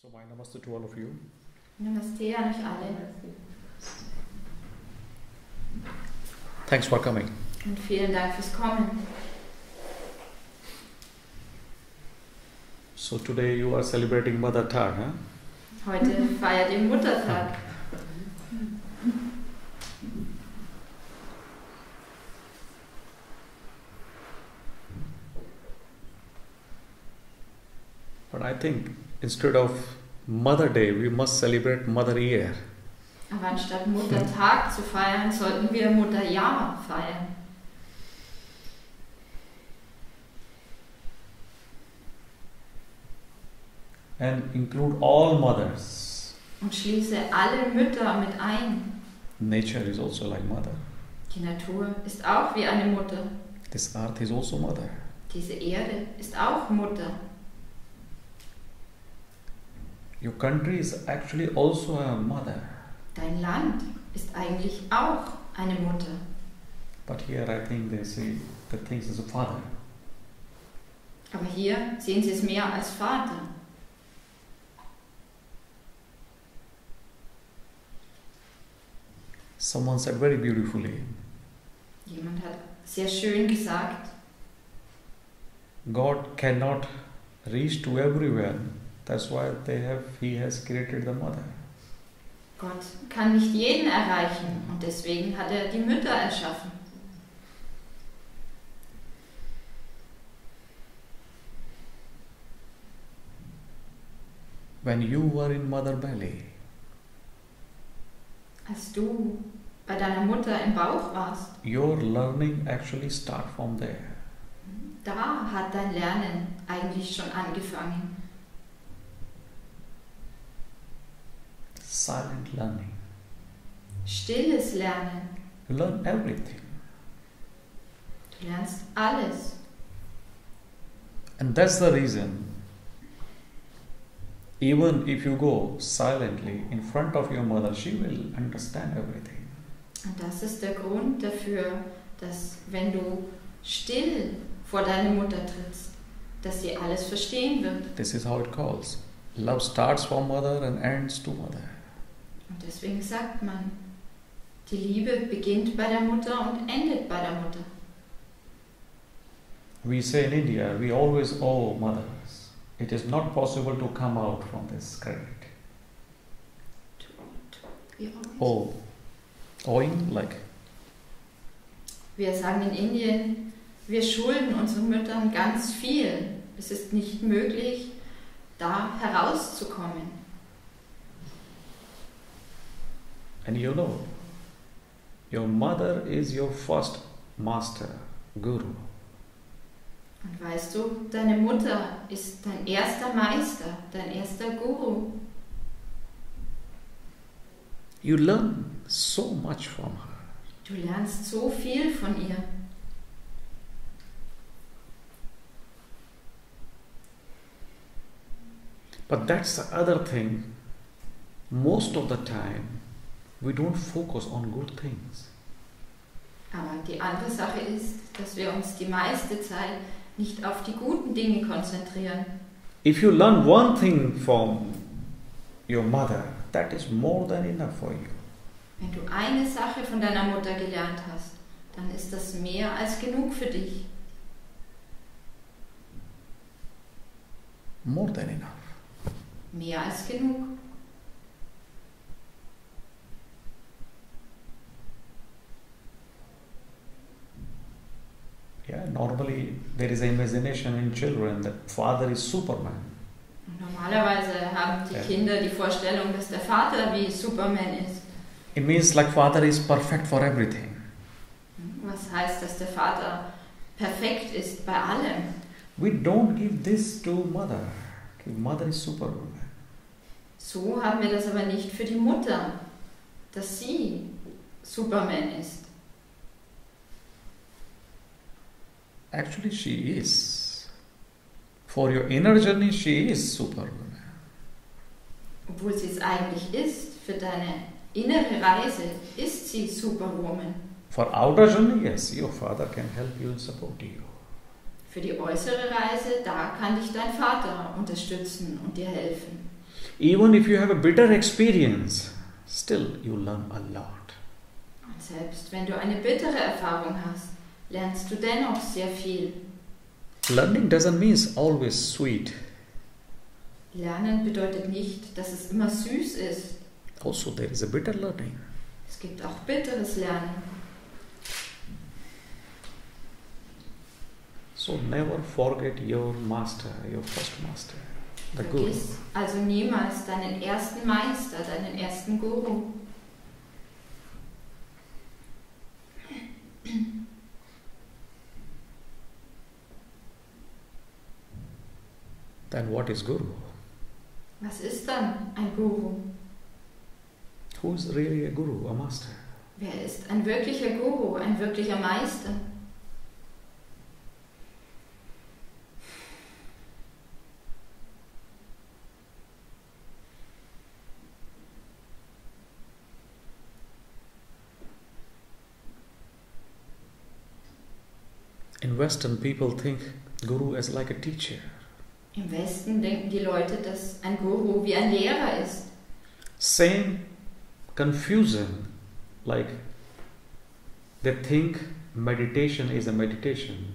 So my namaste to all of you. Namaste an euch alle. Thanks for coming. Und vielen Dank fürs Kommen. So today you are celebrating Mother Tag, huh? Heute feiert ihr Muttertag. But I think instead of Mother Day, we must celebrate Mother Year. Aber anstatt Muttertag zu feiern, sollten wir Mutterjahr feiern. And include all mothers. Und schließe alle Mütter mit ein. Nature is also like mother. Die Natur ist auch wie eine Mutter. This earth is also mother. Diese Erde ist auch Mutter. Your country is actually also a mother. Dein Land ist eigentlich auch eine Mutter. But here I think they see the things as a father. Aber hier sehen sie es mehr als Vater. Someone said very beautifully, Jemand hat sehr schön gesagt, God cannot reach to everyone. That's why He has created the mother. Gott kann nicht jeden erreichen und deswegen hat er die Mütter erschaffen. When you were in mother belly, Als du bei deiner Mutter im Bauch warst, your learning actually start from there. da hat dein Lernen eigentlich schon angefangen. Silent learning. Stilles Lernen. You learn everything. Du lernst alles. And that's the reason, even if you go silently in front of your mother, she will understand everything. Und das ist der Grund dafür, dass wenn du still vor deine Mutter trittst, dass sie alles verstehen wird. This is how it calls. Love starts from mother and ends to mother. Und deswegen sagt man, die Liebe beginnt bei der Mutter und endet bei der Mutter. We say in India, we always owe mothers. It is not possible to come out from this credit. Oh, owing like. Wir sagen in Indien, wir schulden unseren Müttern ganz viel. Es ist nicht möglich, da herauszukommen. And you know, your mother is your first master, guru. Und weißt du, deine Mutter ist dein erster Meister, dein erster Guru. You learn so much from her. Du lernst so viel von ihr. But that's the other thing. Most of the time, we don't focus on good things. Aber die andere Sache ist, dass wir uns die meiste Zeit nicht auf die guten Dinge konzentrieren. If you learn one thing from your mother, that is more than enough for you. Wenn du eine Sache von deiner Mutter gelernt hast, dann ist das mehr als genug für dich. More than enough. Mehr als genug. Yeah, normally there is an imagination in children that father is Superman. Und normalerweise haben die Kinder die Vorstellung, dass der Vater wie Superman ist. It means like father is perfect for everything. Was heißt, dass der Vater perfekt ist bei allem? We don't give this to mother. Mother is Superwoman. So haben wir das aber nicht für die Mutter, dass sie Superman ist. Actually, she is. For your inner journey, she is Superwoman. Obwohl sie es eigentlich ist, für deine innere Reise ist sie Superwoman. For outer journey, yes, your father can help you and support you. Für die äußere Reise, da kann dich dein Vater unterstützen und dir helfen. Even if you have a bitter experience, still you learn a lot. Und selbst wenn du eine bittere Erfahrung hast, lernst du dennoch sehr viel. Learning doesn't mean always sweet. Lernen bedeutet nicht, dass es immer süß ist. Also there is a bitter learning. Es gibt auch bitteres Lernen. So never forget your master, your first master, the Guru. Vergiss also niemals deinen ersten Meister, deinen ersten Guru. Then what is Guru? Was ist dann ein Guru? Who is really a Guru, a master? Wer ist ein wirklicher Guru, ein wirklicher Meister? In Western, people think Guru is like a teacher. Im Westen denken die Leute, dass ein Guru wie ein Lehrer ist. Same confusion, like they think meditation is a meditation.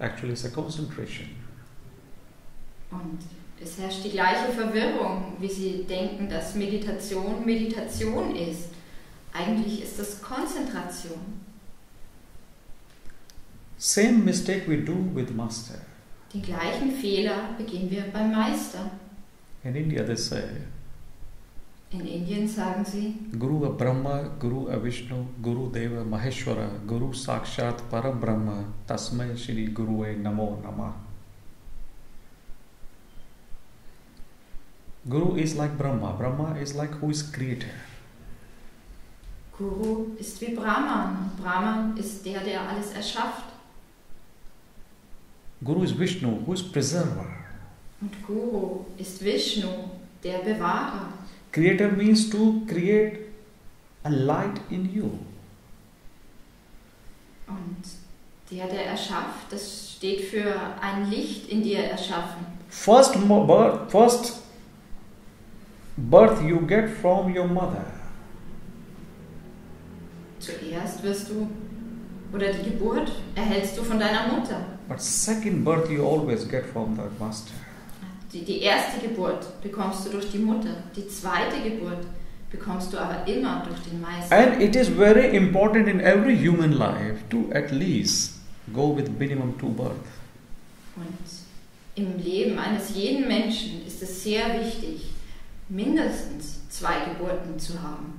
Actually, it's a concentration. Und es herrscht die gleiche Verwirrung, wie sie denken, dass Meditation Meditation ist. Eigentlich ist das Konzentration. Same mistake we do with master. Den gleichen Fehler begehen wir beim Meister. In India they say, In Indien sagen sie, Guru Brahma, Guru Vishnu, Guru Deva Maheshwara, Guru Sakshat Parabrahma, Tasmai Shri Gurue Namo Namah. Guru is like Brahma. Brahma is like who is creator. Guru ist wie Brahman. Brahman ist der, der alles erschafft. Guru is Vishnu, who is preserver. Und Guru ist Vishnu, der Bewahrer. Creator means to create a light in you. Und der, der erschafft, das steht für ein Licht in dir erschaffen. First birth you get from your mother. Zuerst wirst du, oder die Geburt erhältst du von deiner Mutter. But second birth you always get from the master. Die erste Geburt bekommst du durch die Mutter. Die zweite Geburt bekommst du aber immer durch den Meister. And it is very important in every human life to at least go with minimum 2 births. Und im Leben eines jeden Menschen ist es sehr wichtig, mindestens 2 Geburten zu haben.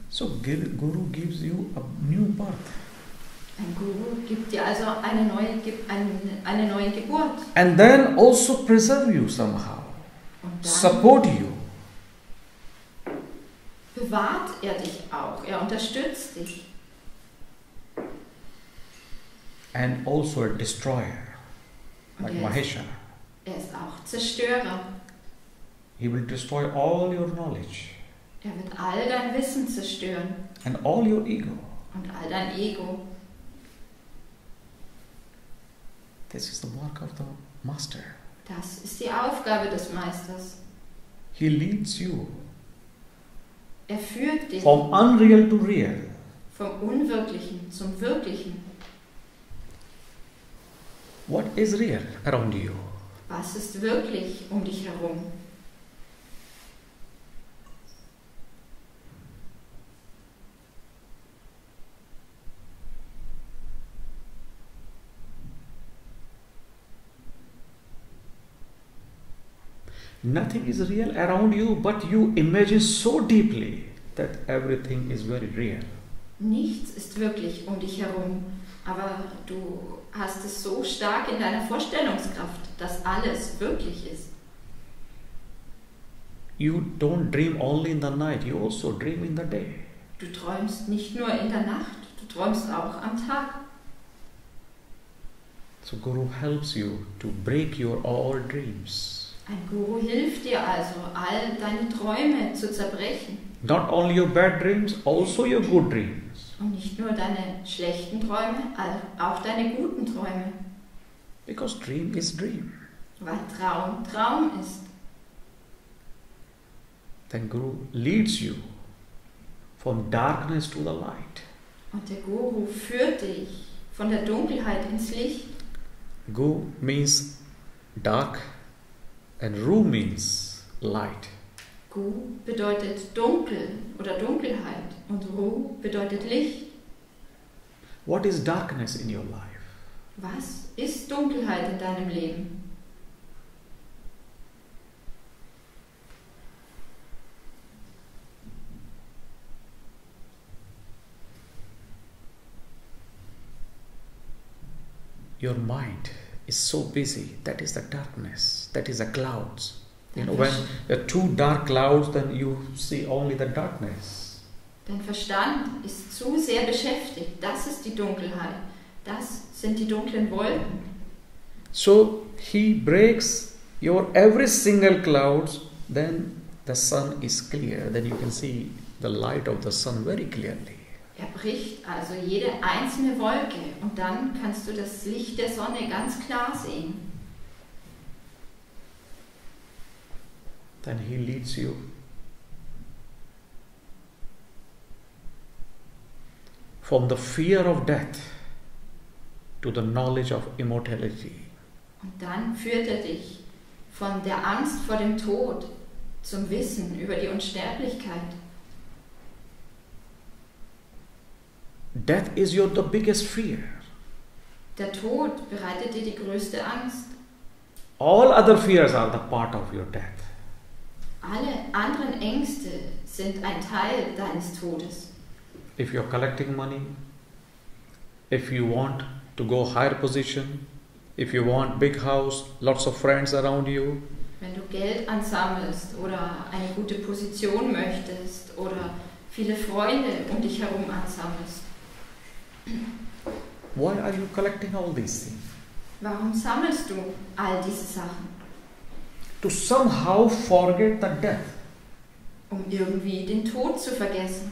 So Guru gives you a new birth. Ein Guru gibt dir also eine neue Geburt. And then also preserve you somehow. Und dann Support you. bewahrt er dich auch. Er unterstützt dich. And also a destroyer. Like Mahesha. Er ist auch Zerstörer. He will destroy all your knowledge. Er wird all dein Wissen zerstören. And all your ego. Und all dein Ego. This is the work of the master. Das ist die Aufgabe des Meisters. He leads you Er führt dich from unreal to real. vom Unwirklichen zum Wirklichen. What is real around you? Was ist wirklich um dich herum? Nothing is real around you, but you imagine so deeply that everything is very real. Nichts ist wirklich um dich herum, aber du hast es so stark in deiner Vorstellungskraft, dass alles wirklich ist. You don't dream only in the night, you also dream in the day. Du träumst nicht nur in der Nacht, du träumst auch am Tag. So Guru helps you to break your all dreams. Ein Guru hilft dir also, all deine Träume zu zerbrechen. Not only your bad dreams, also your good dreams. Und nicht nur deine schlechten Träume, auch deine guten Träume. Because dream is dream. Weil Traum Traum ist. Then Guru leads you from darkness to the light. Und der Guru führt dich von der Dunkelheit ins Licht. Gu means dark and Ru means light. Gu bedeutet dunkel oder Dunkelheit und Ru bedeutet Licht. What is darkness in your life? Was ist Dunkelheit in deinem Leben? Your mind is so busy. That is the darkness. That is the clouds. When there are two dark clouds, then you see only the darkness. Dein Verstand ist zu sehr beschäftigt. Das ist die Dunkelheit. Das sind die dunklen Wolken. So he breaks your every single clouds. Then the sun is clear. Then you can see the light of the sun very clearly. Er bricht also jede einzelne Wolke und dann kannst du das Licht der Sonne ganz klar sehen. Then he leads you from the fear of death to the knowledge of immortality. Und dann führt er dich von der Angst vor dem Tod zum Wissen über die Unsterblichkeit. Death is the biggest fear. Der Tod bereitet dir die größte Angst. All other fears are the part of your death. Alle anderen Ängste sind ein Teil deines Todes. If you're collecting money, if you want to go higher position, if you want big house, lots of friends around you, wenn du Geld ansammelst oder eine gute Position möchtest oder viele Freunde um dich herum ansammelst. Why are you collecting all these things? Warum sammelst du all diese Sachen? To somehow forget the death. Um irgendwie den Tod zu vergessen.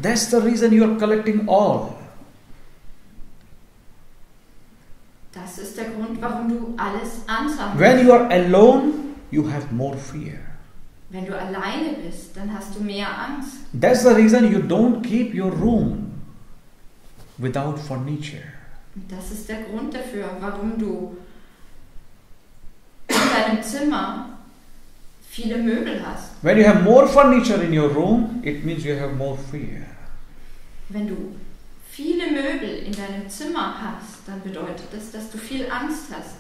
That's the reason you are collecting all. Das ist der Grund, warum du alles ansammelst. When you are alone, you have more fear. Wenn du alleine bist, dann hast du mehr Angst. That's the reason you don't keep your room without furniture. Und das ist der Grund dafür, warum du in deinem Zimmer viele Möbel hast. When you have more furniture in your room, it means you have more fear. Wenn du viele Möbel in deinem Zimmer hast, dann bedeutet das, dass du viel Angst hast.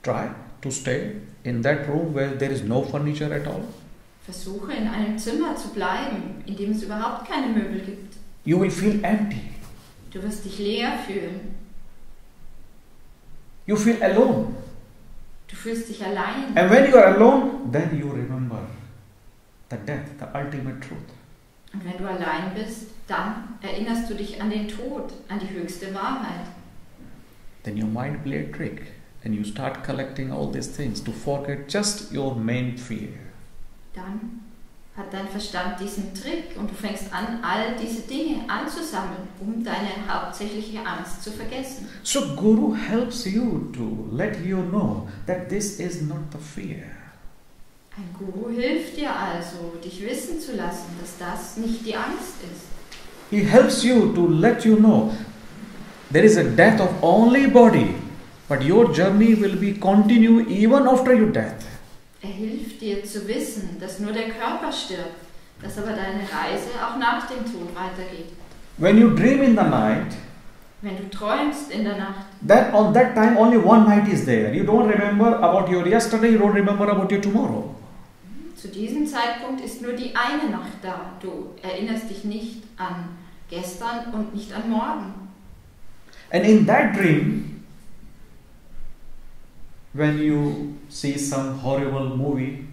Try to stay in that room where there is no furniture at all. Versuche in einem Zimmer zu bleiben, in dem es überhaupt keine Möbel gibt. You will feel empty. Du wirst dich leer fühlen. You feel alone. Du fühlst dich allein. And when you are alone, then you remember the death, the ultimate truth. Und wenn du allein bist, dann erinnerst du dich an den Tod, an die höchste Wahrheit. Then your mind play a trick and you start collecting all these things to forget just your main fear. Dann hat dein Verstand diesen Trick und du fängst an, all diese Dinge anzusammeln, um deine hauptsächliche Angst zu vergessen. So Guru helps you to let you know that this is not the fear. Ein Guru hilft dir also, dich wissen zu lassen, dass das nicht die Angst ist. He helps you to let you know there is a death of only body, but your journey will be continue even after your death. Er hilft dir zu wissen, dass nur der Körper stirbt, dass aber deine Reise auch nach dem Tod weitergeht. When you dream in the night, wenn du träumst in der Nacht, then on that time only one night is there. You don't remember about your yesterday, you don't remember about your tomorrow. Zu diesem Zeitpunkt ist nur die eine Nacht da. Du erinnerst dich nicht an gestern und nicht an morgen. And in that dream, when you see some horrible movie,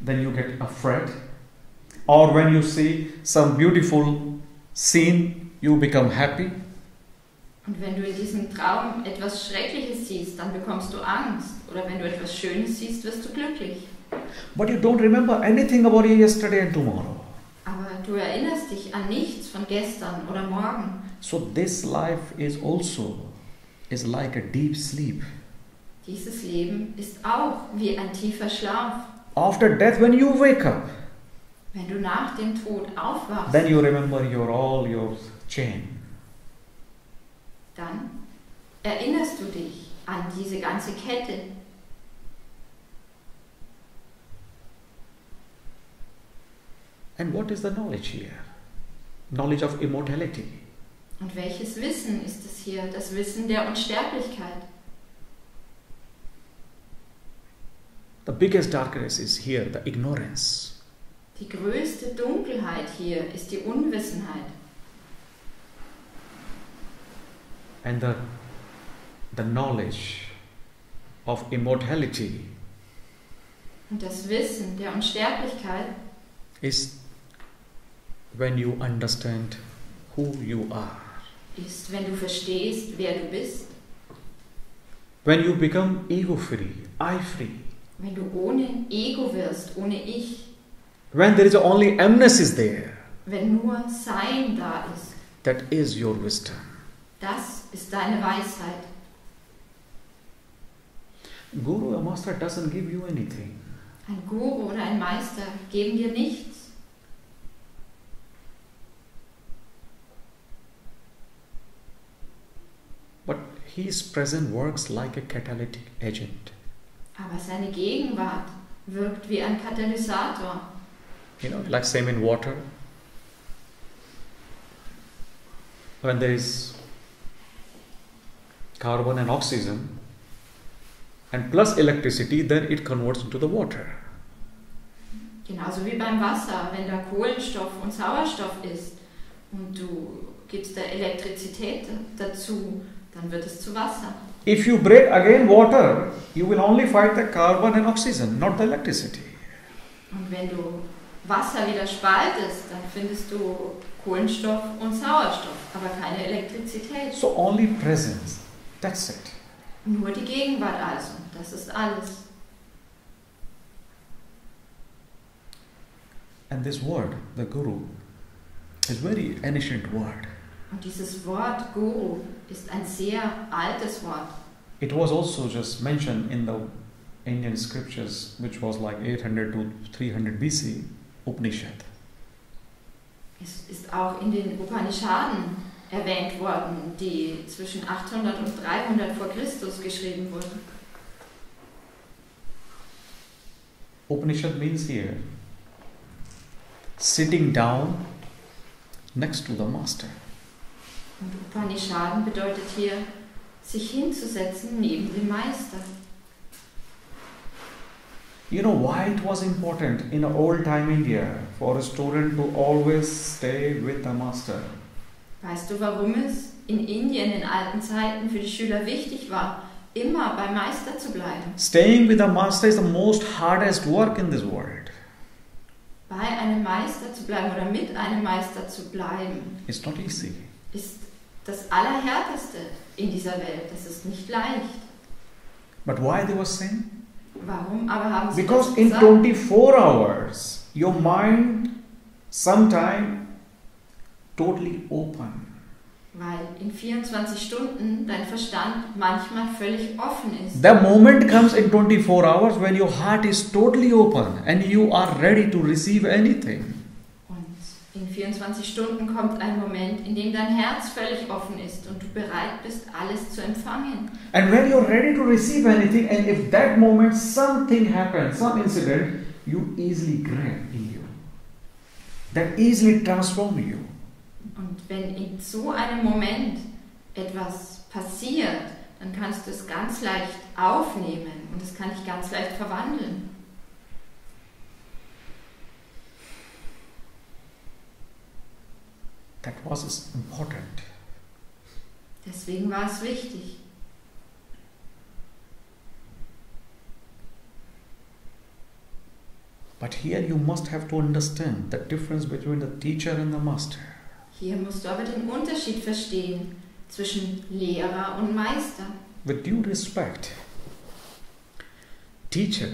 then you get afraid. Or when you see some beautiful scene, you become happy. Und wenn du in diesem Traum etwas Schreckliches siehst, dann bekommst du Angst. Oder wenn du etwas Schönes siehst, wirst du glücklich. But you don't remember anything about yesterday and tomorrow. Aber du erinnerst dich an nichts von gestern oder morgen. So this life is like a deep sleep. Dieses Leben ist auch wie ein tiefer Schlaf. After death, when you wake up, Wenn du nach dem Tod aufwachst, then you remember all your chain. dann erinnerst du dich an diese ganze Kette. And what is the knowledge here? Knowledge of immortality. Und welches Wissen ist es hier? Das Wissen der Unsterblichkeit. The biggest darkness is here, the ignorance. Die größte Dunkelheit hier ist die Unwissenheit. And the knowledge of immortality Und das Wissen der Unsterblichkeit is when you understand who you are. ist, wenn du verstehst, wer du bist. When you become ego-free, I-free. Wenn du ohne Ego wirst, ohne Ich. When there is only emptiness there, Wenn nur Sein da ist. that is your wisdom. Das ist deine Weisheit. Guru, a master, doesn't give you anything. Ein Guru oder ein Meister geben dir nichts. But his presence works like a catalytic agent. Aber seine Gegenwart wirkt wie ein Katalysator. Like same in water. When there is carbon and oxygen and plus electricity, then it converts into the water. Genauso wie beim Wasser, wenn da Kohlenstoff und Sauerstoff ist und du gibst da Elektrizität dazu, dann wird es zu Wasser. If you break again water, you will only find the carbon and oxygen, not the electricity. Und wenn du Wasser wieder spaltest, dann findest du Kohlenstoff und Sauerstoff, aber keine Elektrizität. So only presence, that's it. Nur die Gegenwart also, das ist alles. And this word, the Guru, is very ancient word. Und dieses Wort Guru ist ein sehr altes Wort. It was also just mentioned in the Indian scriptures, which was like 800 to 300 BC, Upanishad. Es ist auch in den Upanishaden erwähnt worden, die zwischen 800 und 300 vor Christus geschrieben wurden. Upanishad means here sitting down next to the master. Und Upanishaden bedeutet hier, sich hinzusetzen neben dem Meister. You know why it was important in old time India for a student to always stay with the master? Weißt du, warum es in Indien in alten Zeiten für die Schüler wichtig war, immer beim Meister zu bleiben? Staying with the master is the most hardest work in this world. Bei einem Meister zu bleiben oder mit einem Meister zu bleiben, It's not easy. ist das Allerhärteste in dieser Welt. Das ist nicht leicht. But why they were saying? Warum aber haben sie Because das in gesagt? 24 hours, your mind sometime totally open. Weil in 24 Stunden dein Verstand manchmal völlig offen ist. The moment comes in 24 hours when your heart is totally open and you are ready to receive anything. Und in 24 Stunden kommt ein Moment, in dem dein Herz völlig offen ist und du bereit bist, alles zu empfangen. And when you're ready to receive anything, and if that moment something happens, some incident, you easily grab in you. That easily transform you. Und wenn in so einem Moment etwas passiert, dann kannst du es ganz leicht aufnehmen und es kann dich ganz leicht verwandeln. That was important. Deswegen war es wichtig. But here you must have to understand the difference between the teacher and the master. Hier musst du aber den Unterschied verstehen zwischen Lehrer und Meister. With due respect, teacher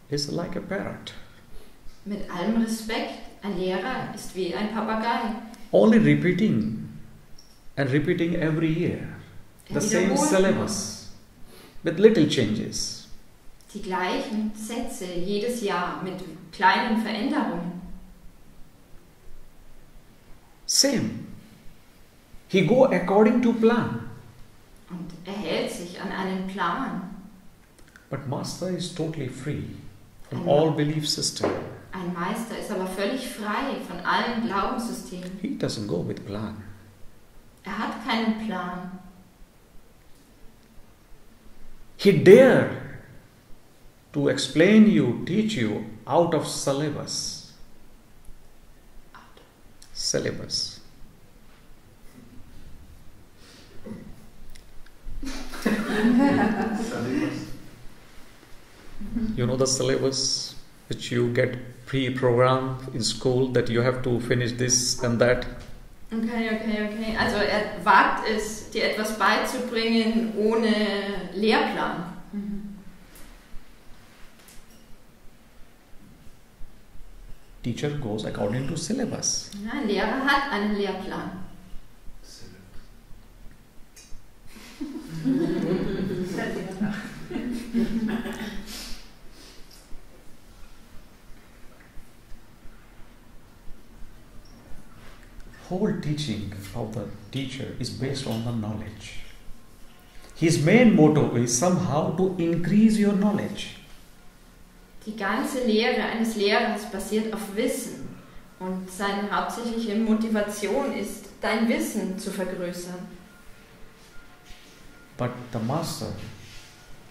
is like a parrot. Mit allem Respekt, ein Lehrer ist wie ein Papagei. Only repeating and repeating every year the same wiederholt syllabus with little changes. die gleichen Sätze jedes Jahr mit kleinen Veränderungen. Same. He go according to plan. Und er hält sich an einen Plan. But Master is totally free from all belief system. Ein Meister ist aber völlig frei von allen Glaubenssystemen. He doesn't go with plan. Er hat keinen Plan. He dare to explain you, teach you out of syllabus. Syllabus. You know the syllabus which you get pre-programmed in school that you have to finish this and that. Okay. Also er wagt es, dir etwas beizubringen ohne Lehrplan. Teacher goes according to syllabus. Ja, ein Lehrer hat einen Lehrplan. Whole teaching of the teacher is based on the knowledge. His main motto is somehow to increase your knowledge. Die ganze Lehre eines Lehrers basiert auf Wissen und seine hauptsächliche Motivation ist, dein Wissen zu vergrößern. But the master,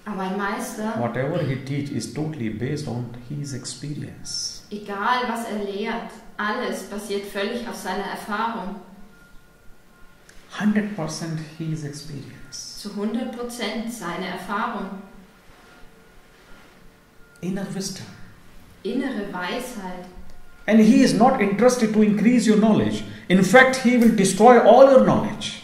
Aber ein Meister, whatever he teach is totally based on his experience. egal was er lehrt, alles basiert völlig auf seiner Erfahrung. 100% his experience. Zu 100% seine Erfahrung. Inner wisdom. Innere Weisheit. And he is not interested to increase your knowledge. In fact, he will destroy all your knowledge.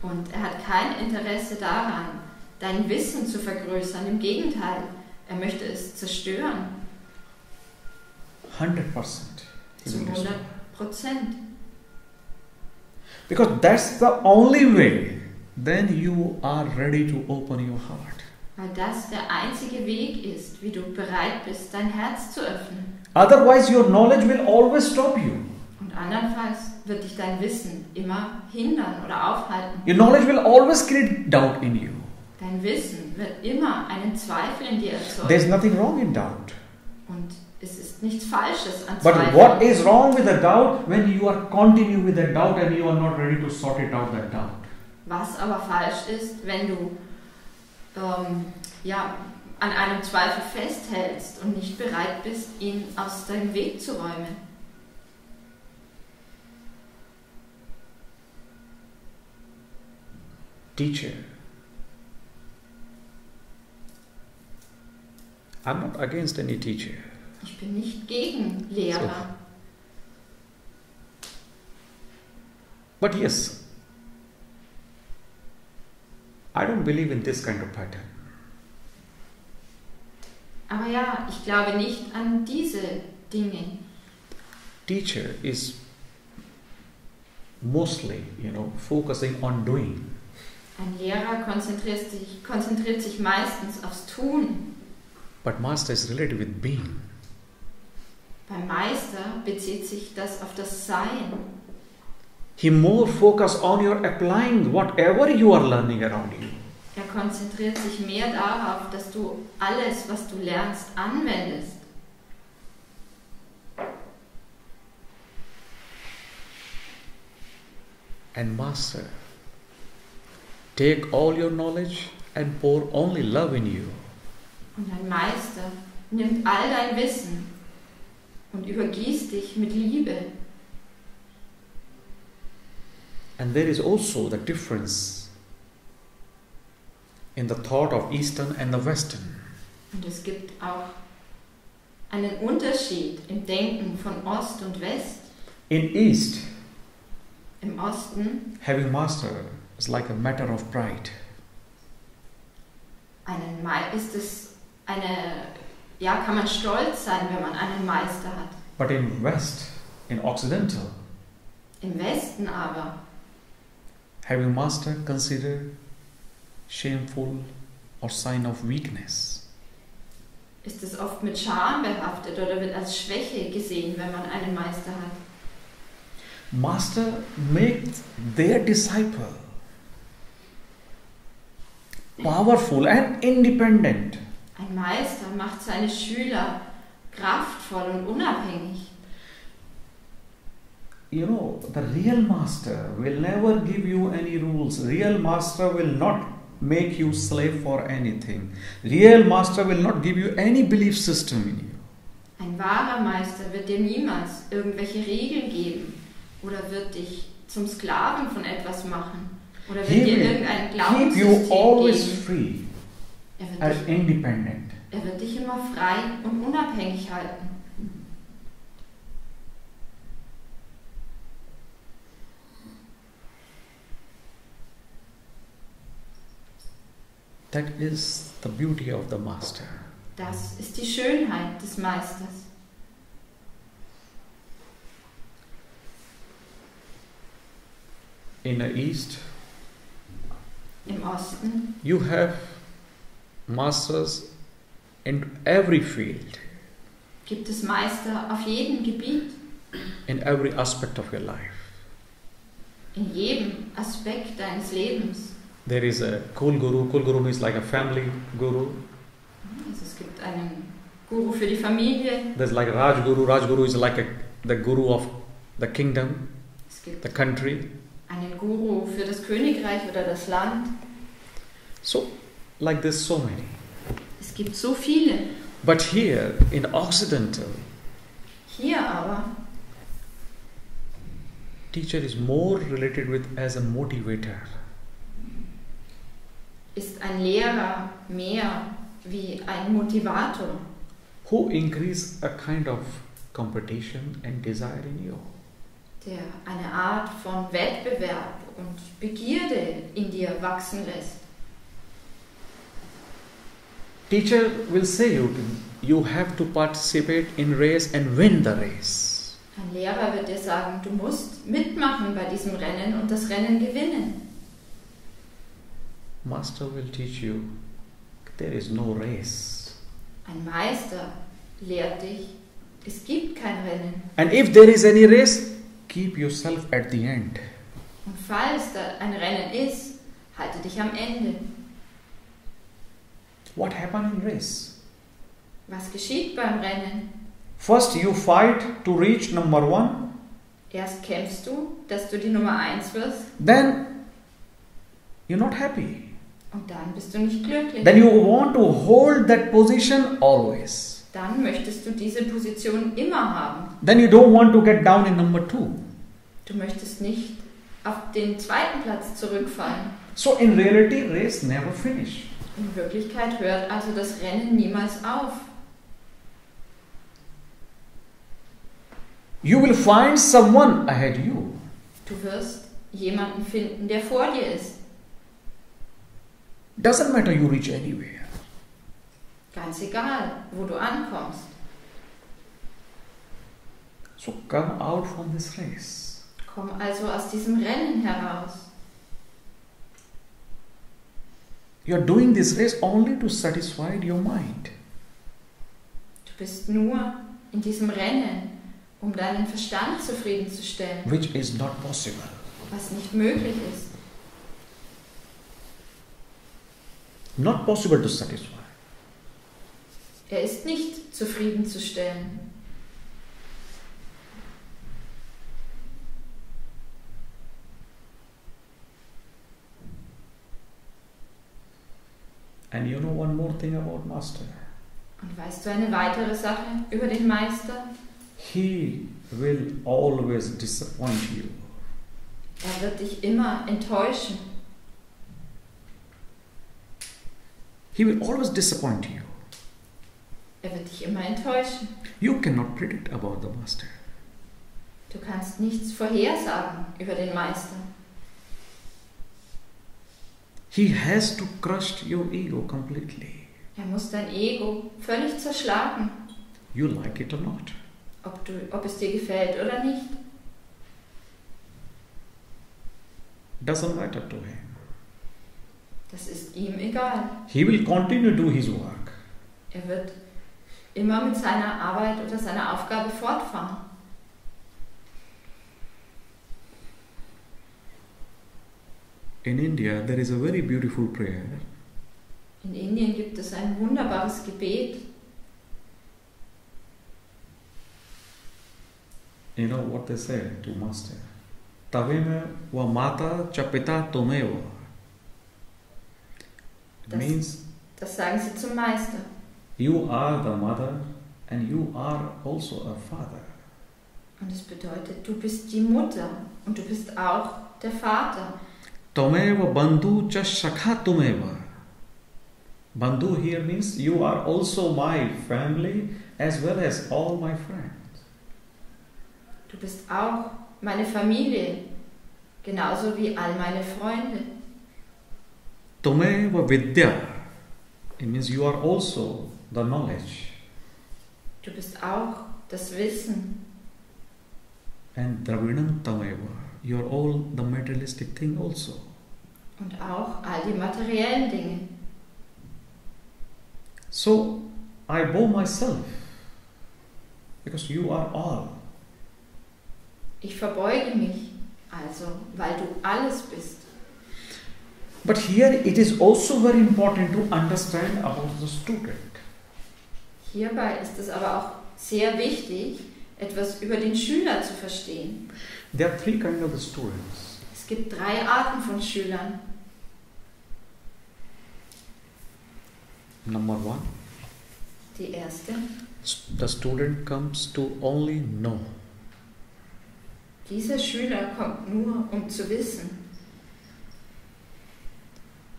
Und er hat kein Interesse daran, dein Wissen zu vergrößern. Im Gegenteil, er möchte es zerstören. 100%. He Zu will destroy. 100%. Because that's the only way then you are ready to open your heart. Weil das der einzige Weg ist, wie du bereit bist, dein Herz zu öffnen. Otherwise your knowledge will always stop you. Und andernfalls wird dich dein Wissen immer hindern oder aufhalten. Your knowledge will always create doubt in you. Dein Wissen wird immer einen Zweifel in dir erzeugen. There's nothing wrong in doubt. Und es ist nichts Falsches an But Zweifeln. what is wrong with the doubt when you are continue with the doubt and you are not ready to sort it out, that doubt? Was aber falsch ist, wenn du an einem Zweifel festhältst und nicht bereit bist, ihn aus deinem Weg zu räumen. Teacher. I'm not against any teacher. Ich bin nicht gegen Lehrer. But yes, I don't believe in this kind of pattern. Aber ja, ich glaube nicht an diese Dinge. Teacher is mostly, focusing on doing. Ein Lehrer konzentriert sich meistens aufs Tun. But master is related with being. Beim Meister bezieht sich das auf das Sein. He more focus on your applying whatever you are learning around you. Er konzentriert sich mehr darauf, dass du alles, was du lernst, anwendest. And master, take all your knowledge and pour only love in you. Und ein Meister nimmt all dein Wissen und übergießt dich mit Liebe. And there is also the difference in the thought of Eastern and the Western. Und es gibt auch einen Unterschied im Denken von Ost und West. In East, Im Osten having master is like a matter of pride. ist es kann man stolz sein, wenn man einen Meister hat. But in West, in Occidental, Im Westen aber having master considered shameful or sign of weakness? Ist es oft mit Scham behaftet oder wird als Schwäche gesehen, wenn man einen Meister hat? Master makes their disciple powerful and independent. Ein Meister macht seine Schüler kraftvoll und unabhängig. You know, the real master will never give you any rules. Real master will not make you slave for anything. Real master will not give you any belief system in you. Ein wahrer Meister wird dir niemals irgendwelche Regeln geben oder wird dich zum Sklaven von etwas machen oder wird dir irgendein keep you always Glaubenssystem free geben. and independent. Er wird dich immer frei und unabhängig halten. That is the beauty of the master. Das ist die Schönheit des Meisters. In the East, Im Osten you have masters in every field, gibt es Meister auf jedem Gebiet, in every aspect of your life. in jedem Aspekt deines Lebens. There is a Kul Guru. Kul Guru means like a family guru. Also es gibt einen Guru für die Familie, There's like Raj Guru. Raj Guru is like the guru of the kingdom, es gibt the country. einen Guru für das Königreich oder das Land. So, like this, so many. Es gibt so viele. But here in Occidental, Hier aber teacher is more related with as a motivator. ist ein Lehrer mehr wie ein Motivator, Who increase a kind of competition and desire in you. der eine Art von Wettbewerb und Begierde in dir wachsen lässt. Teacher will say you have to participate in race and win the race. Ein Lehrer wird dir sagen, du musst mitmachen bei diesem Rennen und das Rennen gewinnen. Master will teach you there is no race. Ein Meister lehrt dich, es gibt kein Rennen. And if there is any race, keep yourself at the end. Und falls da ein Rennen ist, halte dich am Ende. What happened in race? Was geschieht beim Rennen? First you fight to reach number 1. Erst kämpfst du, dass du die Nummer 1 wirst, Then you're not happy. und dann bist du nicht glücklich. Then you want to hold that position always. Dann möchtest du diese Position immer haben. Then you don't want to get down in number 2. Du möchtest nicht auf den zweiten Platz zurückfallen. So in reality, race never finish. In Wirklichkeit hört also das Rennen niemals auf. You will find someone ahead you. Du wirst jemanden finden, der vor dir ist. Doesn't matter you reach anywhere. Ganz egal, wo du ankommst. So come out from this race. Komm also aus diesem Rennen heraus. You are doing this race only to satisfy your mind. Du bist nur in diesem Rennen, um deinen Verstand zufriedenzustellen, Which is not possible. was nicht möglich ist. Not possible to satisfy. Er ist nicht zufriedenzustellen. And you know one more thing about Master. Und weißt du eine weitere Sache über den Meister? He will always disappoint you. Er wird dich immer enttäuschen. He will always disappoint you. Er wird dich immer enttäuschen. You cannot predict about the Master. Du kannst nichts vorhersagen über den Meister. He has to crush your ego completely. Er muss dein Ego völlig zerschlagen, You like it or not. ob es dir gefällt oder nicht. Doesn't matter to him. Das ist ihm egal. He will continue to do his work. Er wird immer mit seiner Arbeit oder seiner Aufgabe fortfahren. In India, there is a very beautiful prayer. In Indien gibt es ein wunderbares Gebet. You know what they say to Master? Taveme va mata cha pita tumeva. It means Das sagen sie zum Meister. you are the mother and you are also a father. Und es bedeutet, du bist die Mutter und du bist auch der Vater. Tumeva bandhu cha shakha tumeva. Bandhu here means you are also my family as well as all my friends. Du bist auch meine Familie, genauso wie all meine Freunde. Tumeva vidya. It means you are also the knowledge. Du bist auch das Wissen. And dravinam tameva. You are all the materialistic thing also. Und auch all die materiellen Dinge. So I bow myself because you are all. Ich verbeuge mich, also, weil du alles bist. But here it is also very important to understand about the student. Hierbei ist es aber auch sehr wichtig, etwas über den Schüler zu verstehen. There are three kinds of students. Es gibt 3 Arten von Schülern. Number one, Die erste, the student comes to only know. dieser Schüler kommt nur, um zu wissen.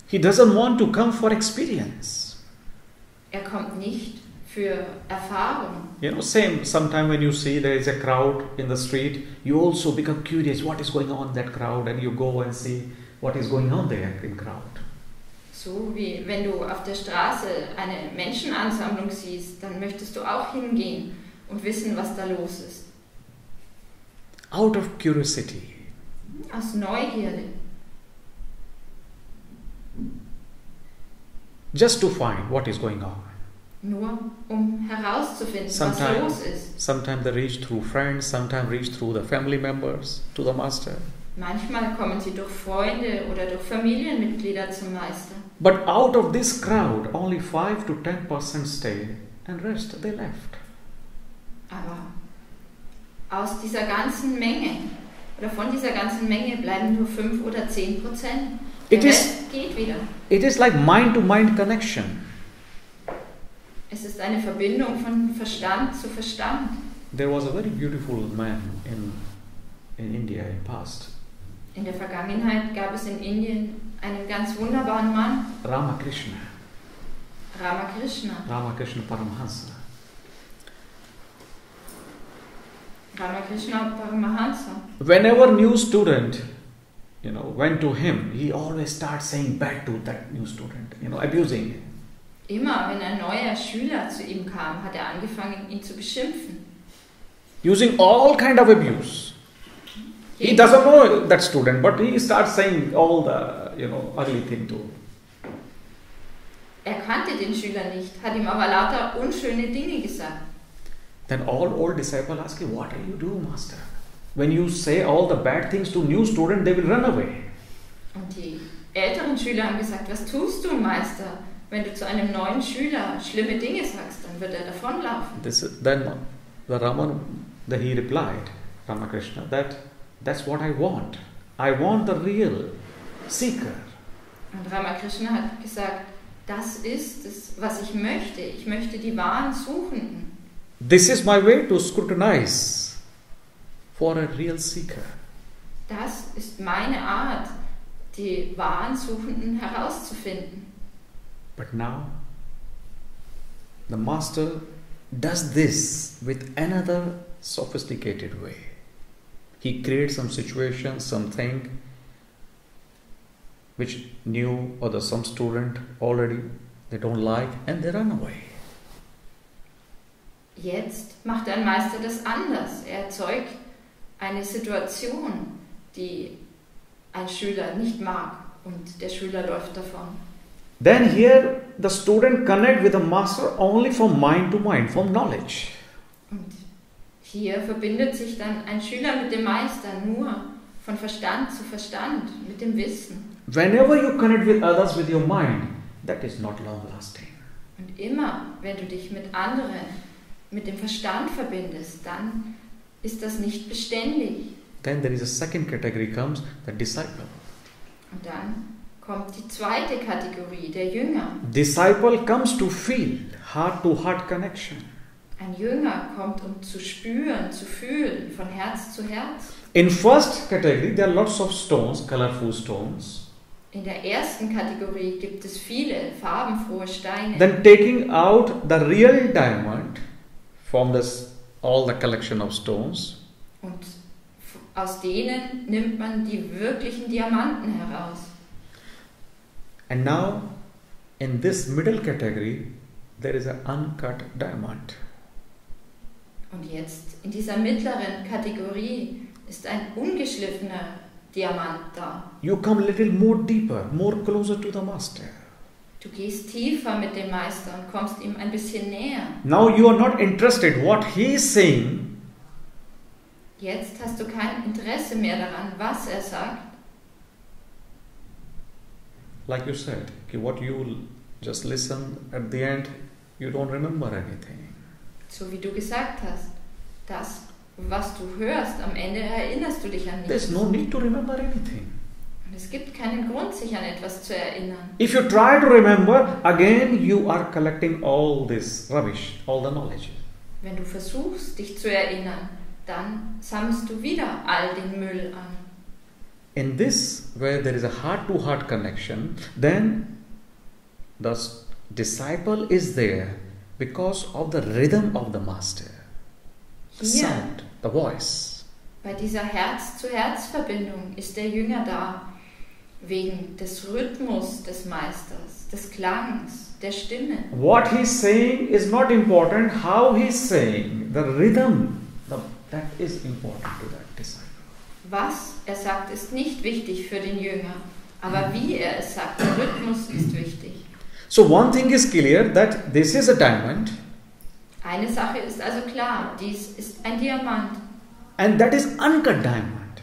He doesn't want to come for experience. Er kommt nicht für Erfahrung. You know, same, sometime when you see there is a crowd in the street, you also become curious what is going on in that crowd and you go and see what is going on there in crowd. So wie wenn du auf der Straße eine Menschenansammlung siehst, dann möchtest du auch hingehen und wissen, was da los ist. Out of curiosity. Aus Neugierde. Just to find what is going on. Nur um herauszufinden, was los ist. Sometimes they reach through friends, sometimes reach through the family members to the master. Manchmal kommen sie durch Freunde oder durch Familienmitglieder zum Meister. But out of this crowd, only 5 to 10% stay and rest they left. Aber aus dieser ganzen Menge oder von dieser ganzen Menge bleiben nur 5 oder 10%. Der Rest geht wieder. It is like mind-to-mind connection. Es ist eine Verbindung von Verstand zu Verstand. There was a very beautiful man in India in past. In der Vergangenheit gab es in Indien einen ganz wunderbaren Mann, Ramakrishna Paramahansa. Ramakrishna Paramahansa. Whenever new student, went to him, he always starts saying bad to that new student, abusing him. Immer wenn ein neuer Schüler zu ihm kam, hat er angefangen, ihn zu beschimpfen. Using all kind of abuse. He doesn't know that student, but he starts saying all the, ugly thing to him. Er kannte den Schüler nicht, hat ihm aber lauter unschöne Dinge gesagt. Then all old disciples ask him, what do you do, master? When you say all the bad things to new student, they will run away. Und die älteren Schüler haben gesagt, was tust du, Meister? Wenn du zu einem neuen Schüler schlimme Dinge sagst, dann wird er davonlaufen. Then he replied, Ramakrishna, that's what I want. I want the real seeker. Und Ramakrishna hat gesagt, das ist es, was ich möchte. Ich möchte die wahren Suchenden. This is my way to scrutinize for a real seeker. Das ist meine Art, die wahren Suchenden herauszufinden. But now, the master does this with another sophisticated way. He creates some situation, something which new or some student already they don't like and they run away. Jetzt macht ein Meister das anders. Er erzeugt eine Situation, die ein Schüler nicht mag und der Schüler läuft davon. Then here the student connect with the master only from mind to mind, from knowledge. Und hier verbindet sich dann ein Schüler mit dem Meister nur von Verstand zu Verstand, mit dem Wissen. Whenever you connect with others with your mind, that is not long lasting. Und immer, wenn du dich mit anderen, mit dem Verstand verbindest, dann ist das nicht beständig. Then there is a second category comes, the disciple. Und dann kommt die zweite Kategorie, der Jünger. Disciple comes to feel, heart-to-heart connection. Ein Jünger kommt, um zu spüren, zu fühlen, von Herz zu Herz. In first category, there are lots of stones, colorful stones. In der ersten Kategorie gibt es viele farbenfrohe Steine. Then taking out the real diamond from all the collection of stones. Und aus denen nimmt man die wirklichen Diamanten heraus. And now, in this middle category, there is an uncut diamond. Und jetzt, in dieser mittleren Kategorie, ist ein ungeschliffener Diamant da. You come a little more deeper, more closer to the master. Du gehst tiefer mit dem Meister und kommst ihm ein bisschen näher. Now you are not interested what he is saying. Jetzt hast du kein Interesse mehr daran, was er sagt. Like you said, okay, what you just listen at the end, you don't remember anything. So wie du gesagt hast, das, was du hörst, am Ende erinnerst du dich an nichts. There's no need to remember anything. Und es gibt keinen Grund, sich an etwas zu erinnern. If you try to remember, again you are collecting all this rubbish, all the knowledge. Wenn du versuchst, dich zu erinnern, dann sammelst du wieder all den Müll an. In this, where there is a heart-to-heart connection, then the disciple is there because of the rhythm of the master, the Hier, sound, the voice. bei dieser Herz-zu-Herz-Verbindung ist der Jünger da, wegen des Rhythmus des Meisters, des Klangs, der Stimme. What he's saying is not important, how he's saying, the rhythm, that is important to that disciple. Was er sagt, ist nicht wichtig für den Jünger, aber wie er es sagt, der Rhythmus ist wichtig. So one thing is clear, that this is a diamond. Eine Sache ist also klar, dies ist ein Diamant. And that is uncut diamond.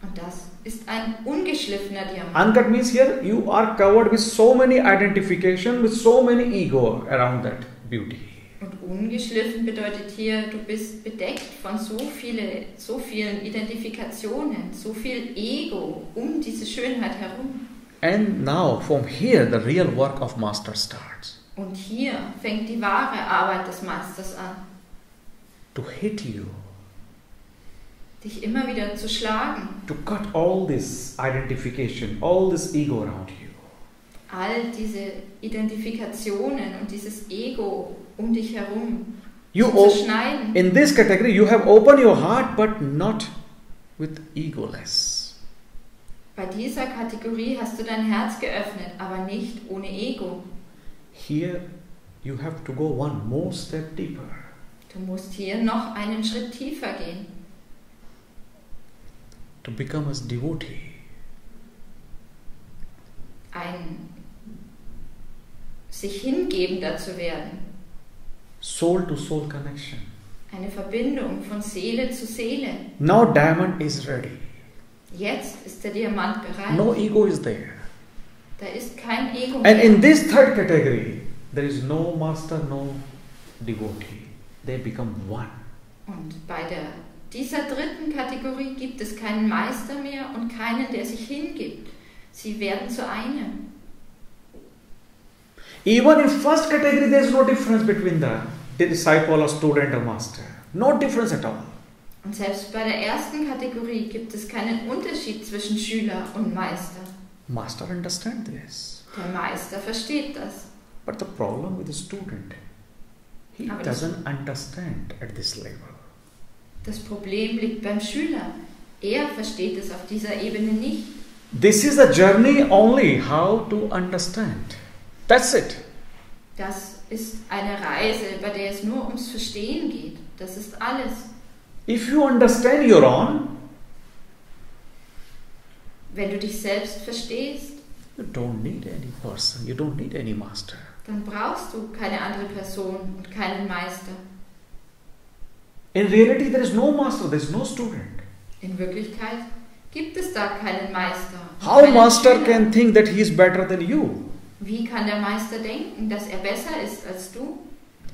Und das ist ein ungeschliffener Diamant. Uncut means here you are covered with so many identification, with so many ego around that beauty. Und ungeschliffen bedeutet hier, du bist bedeckt von so vielen Identifikationen, so viel Ego um diese Schönheit herum. And now from here the real work of master starts. Und hier fängt die wahre Arbeit des Meisters an. To hit you. Dich immer wieder zu schlagen. To cut all this identification, all this ego around you. All diese Identifikationen und dieses Ego um dich herum You zu zerschneiden. in this category you have opened your heart but not with egoless. Bei dieser Kategorie hast du dein Herz geöffnet, aber nicht ohne Ego. Here you have to go one more step deeper. Du musst hier noch einen Schritt tiefer gehen. To become as devotee. Sich hingebender zu werden. Soul-to-soul connection. Eine Verbindung von Seele zu Seele. Now diamond is ready. Jetzt ist der Diamant bereit. No ego is there. Da ist kein Ego And mehr. in this third category, there is no master, no devotee. They become one. Und bei dieser dritten Kategorie gibt es keinen Meister mehr und keinen, der sich hingibt. Sie werden zu einem. Even in first category, there is no difference between the disciple or student or master. No difference at all. Und selbst bei der ersten Kategorie gibt es keinen Unterschied zwischen Schüler und Meister. Master understand this. Der Meister versteht das. But the problem with the student, he Aber doesn't understand at this level. Das Problem liegt beim Schüler. Er versteht es auf dieser Ebene nicht. This is a journey only how to understand. That's it. Das ist eine Reise, bei der es nur ums Verstehen geht. Das ist alles. If you understand your own, Wenn du dich selbst verstehst, you don't need any person, you don't need any master. dann brauchst du keine andere Person und keinen Meister. In reality, there is no master, there is no student. In Wirklichkeit gibt es da keinen Meister. How keinen master Schüler. can think that he is better than you? Wie kann der Meister denken, dass er besser ist als du?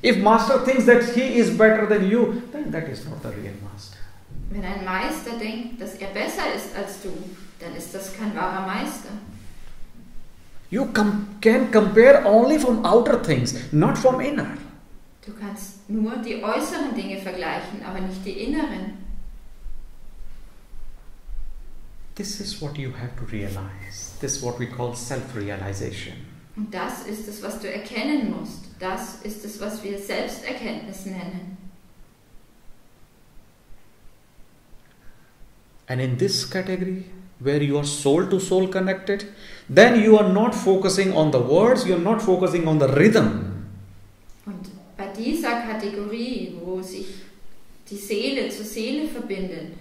If master thinks that he is better than you, then that is not the real master. Wenn ein Meister denkt, dass er besser ist als du, dann ist das kein wahrer Meister. You can compare only from outer things, not from inner. Du kannst nur die äußeren Dinge vergleichen, aber nicht die inneren. This is what you have to realize. This is what we call self-realization. Und das ist es, was du erkennen musst. Das ist es, was wir Selbsterkenntnis nennen. And in this category, where you are soul to soul connected, then you are not focusing on the words, you are not focusing on the rhythm. Und bei dieser Kategorie, wo sich die Seele zur Seele verbindet,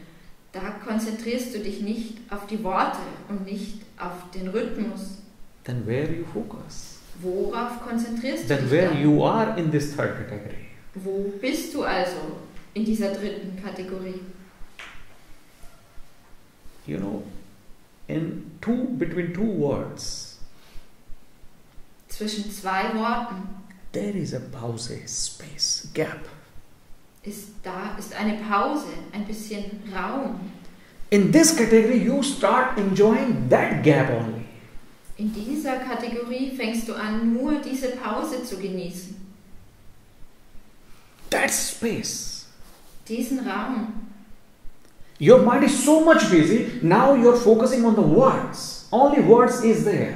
da konzentrierst du dich nicht auf die Worte und nicht auf den Rhythmus. Then where you focus? Worauf konzentrierst du Then dich where dann? you are in this third category? Wo bist du also in dieser dritten Kategorie? You know, between two words, Zwischen zwei Worten there is a pause, space, gap. ist eine Pause, ein bisschen Raum. In this category, you start enjoying that gap only. In dieser Kategorie fängst du an, nur diese Pause zu genießen. That space. Diesen Raum. Your mind is so much busy, now you're focusing on the words. Only words is there.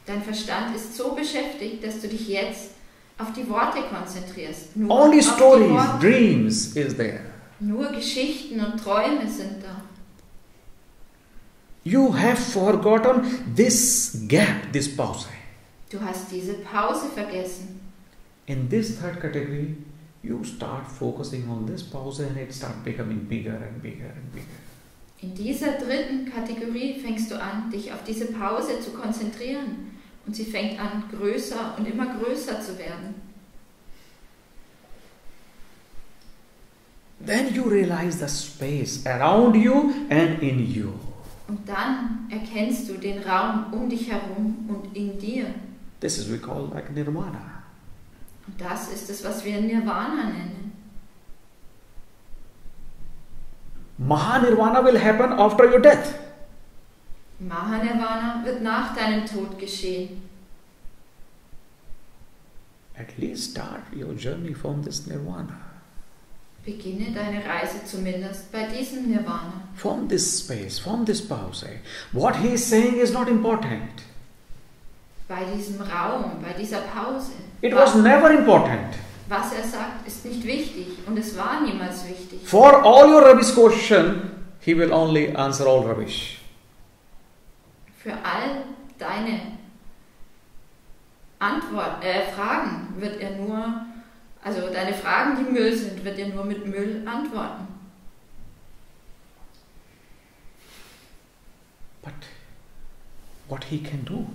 Dein Verstand ist so beschäftigt, dass du dich jetzt auf die Worte konzentrierst. Nur Only auf die stories, Worte. dreams is there. Nur Geschichten und Träume sind da. You have forgotten this gap, this pause. Du hast diese Pause vergessen. In this third category, you start focusing on this pause and it starts becoming bigger and bigger and bigger. In dieser dritten Kategorie fängst du an, dich auf diese Pause zu konzentrieren. Und sie fängt an, größer und immer größer zu werden. Then you realize the space around you and in you. Und dann erkennst du den Raum um dich herum und in dir. This is we call like nirvana. Und das ist es, was wir Nirvana nennen. Mahanirvana will happen after your death. Mahanirvana wird nach deinem Tod geschehen. At least start your journey from this nirvana. Beginne deine Reise zumindest bei diesem Nirvana. From this space, from this pause. What he is saying is not important. Bei diesem Raum, bei dieser Pause. It was never important. Was er sagt, ist nicht wichtig und es war niemals wichtig. For all your rubbish question, he will only answer all rubbish. Für all deine Fragen wird er nur, also deine Fragen, die Müll sind, wird er nur mit Müll antworten. But what he can do?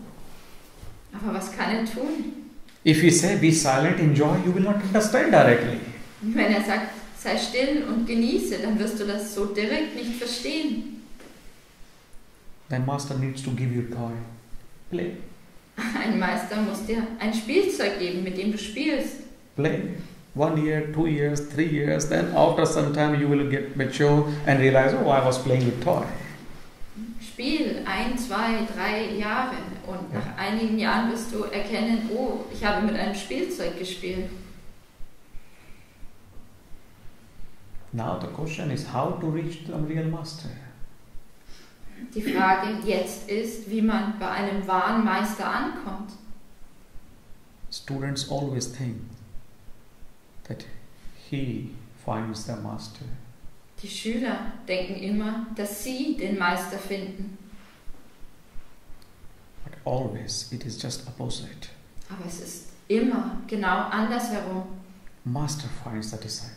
Aber was kann er tun? If he say be silent, enjoy, you will not understand directly. Wenn er sagt, sei still und genieße, dann wirst du das so direkt nicht verstehen. Then master needs to give you a toy. Play. Ein Meister muss dir ein Spielzeug geben, mit dem du spielst. Play. 1 year, 2 years, 3 years. Then after some time you will get mature and realize, oh, I was playing with toy. Spiel 1, 2, 3 Jahre und nach einigen Jahren wirst du erkennen, oh, ich habe mit einem Spielzeug gespielt. Now the question is how to reach the real master. Die Frage jetzt ist, wie man bei einem wahren Meister ankommt. Students always think that he finds the master. Die Schüler denken immer, dass sie den Meister finden. But always it is just opposite. Aber es ist immer genau andersherum. Master finds the disciple.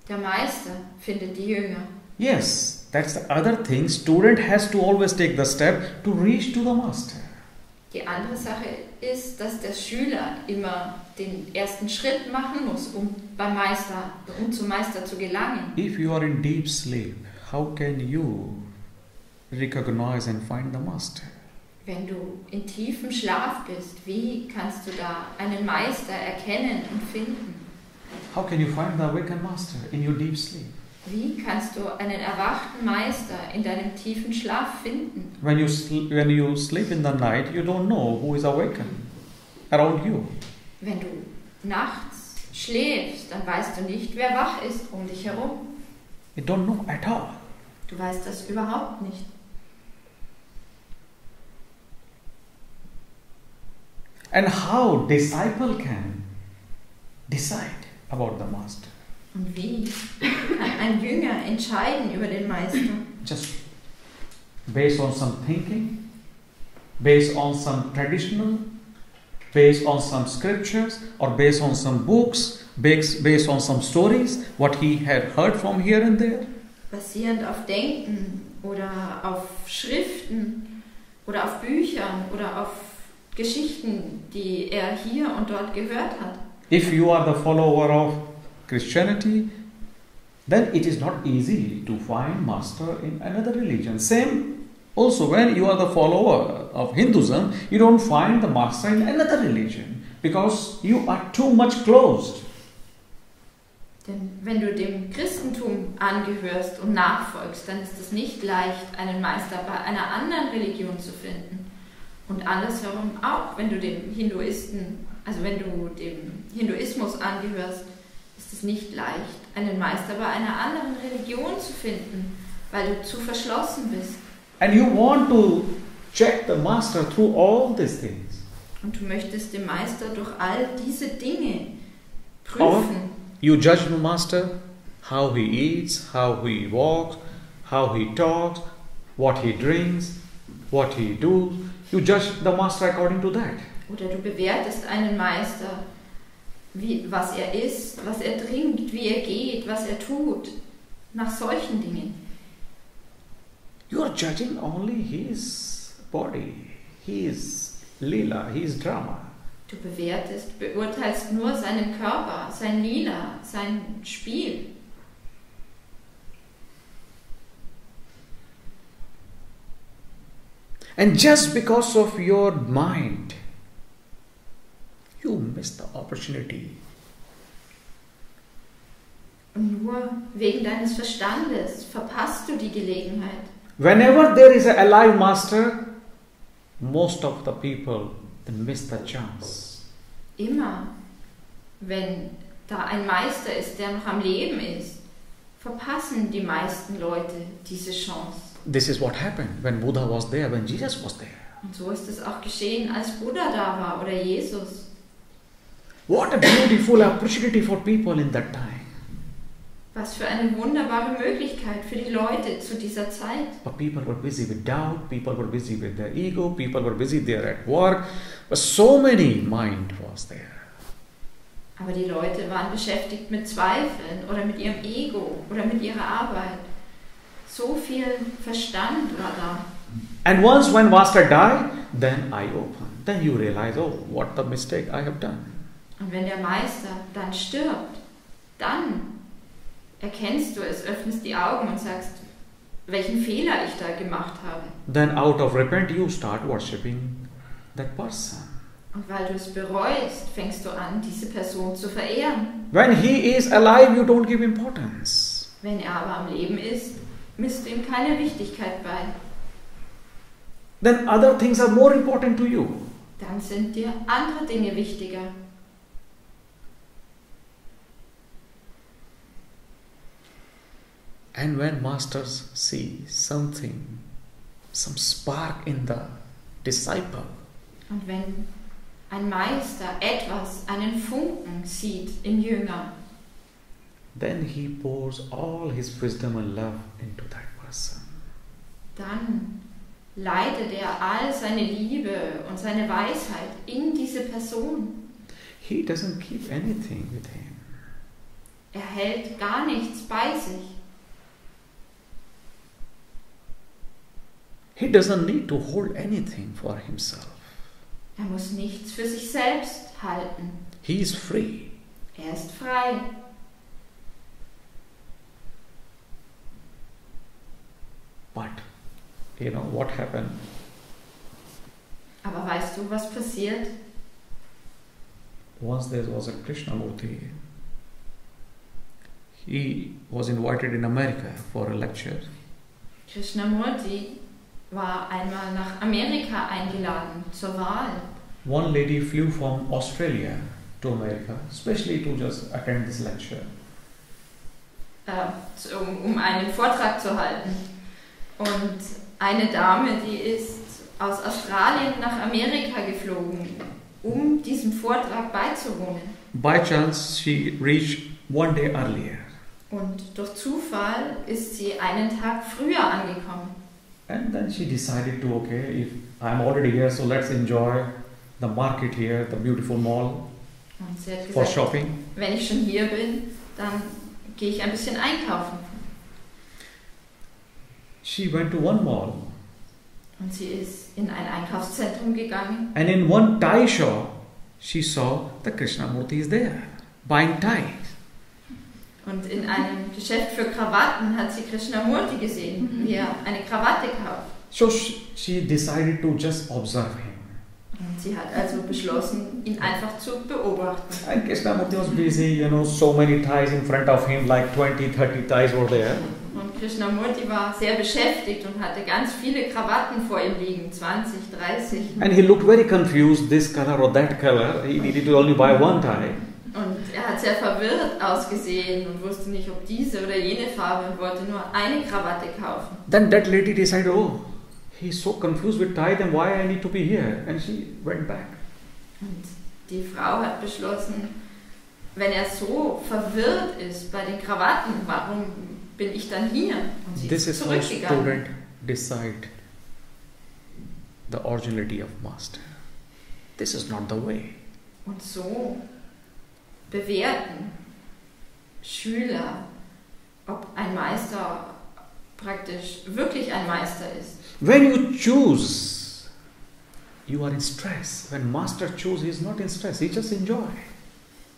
Der Meister findet die Jünger. Yes, That's the other thing. Student has to always take the step to reach to the master. Die andere Sache ist, dass der Schüler immer den ersten Schritt machen muss, um zum Meister zu gelangen. If you are in deep sleep, how can you recognize and find the master? Wenn du in tiefem Schlaf bist, wie kannst du da einen Meister erkennen und finden? How can you find the awakened master in your deep sleep? Wie kannst du einen erwachten Meister in deinem tiefen Schlaf finden? When you sleep in the night, you don't know who is awakened around you. Wenn du nachts schläfst, dann weißt du nicht, wer wach ist um dich herum. You don't know at all. Du weißt das überhaupt nicht. And how disciple can decide about the master? Und wie kann ein Jünger entscheiden über den Meister? Just based on some thinking, based on some traditional, based on some scriptures, or based on some books, based on some stories, what he had heard from here and there? Basierend auf Denken oder auf Schriften oder auf Büchern oder auf Geschichten, die er hier und dort gehört hat. If you are the follower of Christianity, then it is not easy to find master in another religion. Same also when you are the follower of Hinduism, you don't find the master in another religion because you are too much closed. Denn wenn du dem Christentum angehörst und nachfolgst, dann ist es nicht leicht, einen Meister bei einer anderen Religion zu finden. Und andersherum auch, wenn du dem Hinduismus angehörst, ist es nicht leicht, einen Meister bei einer anderen Religion zu finden, weil du zu verschlossen bist. And you want to check the master through all these things. Und du möchtest den Meister durch all diese Dinge Or prüfen. you judge the master, how he eats, how he walks, how he talks, what he drinks, what he does. You judge the master according to that. Oder du bewertest einen Meister, was er isst, was er trinkt, wie er geht, was er tut, nach solchen Dingen. You are judging only his body, his lila, his drama. Du beurteilst nur seinen Körper, sein Lila, sein Spiel. And just because of your mind, you miss the opportunity. Und nur wegen deines Verstandes verpasst du die Gelegenheit. Whenever there is an alive master, most of the people miss the chance. Immer, wenn da ein Meister ist, der noch am Leben ist, verpassen die meisten Leute diese Chance. This is what happened when Buddha was there, when Jesus was there. Und so ist es auch geschehen, als Buddha da war oder Jesus. What a beautiful opportunity for people in that time. Was für eine wunderbare Möglichkeit für die Leute zu dieser Zeit. But people were busy with doubt, people were busy with their ego, people were busy there at work, but so many mind was there. Aber die Leute waren beschäftigt mit Zweifeln oder mit ihrem Ego oder mit ihrer Arbeit. So viel Verstand war da. And once when master died, then eye open. Then you realize, oh, what the mistake I have done. Und wenn der Meister dann stirbt, dann erkennst du es, öffnest die Augen und sagst, welchen Fehler ich da gemacht habe. Then out of repent you start worshipping that person. Und weil du es bereust, fängst du an, diese Person zu verehren. When he is alive, you don't give importance. Wenn er aber am Leben ist, misst du ihm keine Wichtigkeit bei. Then other things are more important to you. Dann sind dir andere Dinge wichtiger. And when masters see something, some spark in the disciple, Und wenn ein Meister einen Funken sieht im Jünger, then he pours all his wisdom and love into that person. dann leitet er all seine Liebe und seine Weisheit in diese Person. He doesn't keep anything with him. Er hält gar nichts bei sich. He doesn't need to hold anything for himself. Er muss nichts für sich selbst halten. He is free. Er ist frei. But, you know what happened? Aber weißt du, was passiert? Once there was a Krishnamurti. He was invited in America for a lecture. Krishnamurti war einmal nach Amerika eingeladen zur Wahl. One lady flew from Australia to America, especially to just attend this lecture. Um einen Vortrag zu halten. Und eine Dame, die ist aus Australien nach Amerika geflogen, um diesem Vortrag beizuwohnen. By chance, she reached one day earlier. Und durch Zufall ist sie einen Tag früher angekommen. And then she decided to, okay, if I'm already here, so let's enjoy the market here, the beautiful mall, Und sie hat for gesagt, shopping. wenn ich schon hier bin, dann gehe ich ein bisschen einkaufen. She went to one mall. Und sie ist in ein Einkaufszentrum gegangen. And in one tie shop, she saw the Krishnamurti is there, buying ties. Und in einem Geschäft für Krawatten hat sie Krishnamurti gesehen, wie er eine Krawatte kauft. So she decided to just observe him. Und sie hat also beschlossen, ihn einfach zu beobachten. And Krishnamurti was busy, so many ties in front of him, like 20, 30 ties were there. Und Krishnamurti war sehr beschäftigt und hatte ganz viele Krawatten vor ihm liegen, 20, 30. And he looked very confused, this color or that color. He needed to only buy one tie. Und er hat sehr verwirrt ausgesehen und wusste nicht, ob diese oder jene Farbe und wollte nur eine Krawatte kaufen. Then that lady decided, oh, he's so confused with tie, then why I need to be here? And she went back. Und die Frau hat beschlossen, wenn er so verwirrt ist bei den Krawatten, warum bin ich dann hier? Und sie This ist is how zurückgegangen. student decide the originality of master. This is not the way. Und so bewerten Schüler, ob ein Meister praktisch wirklich ein Meister ist. When you choose, you are in stress. When master chooses, he is not in stress. He just enjoy.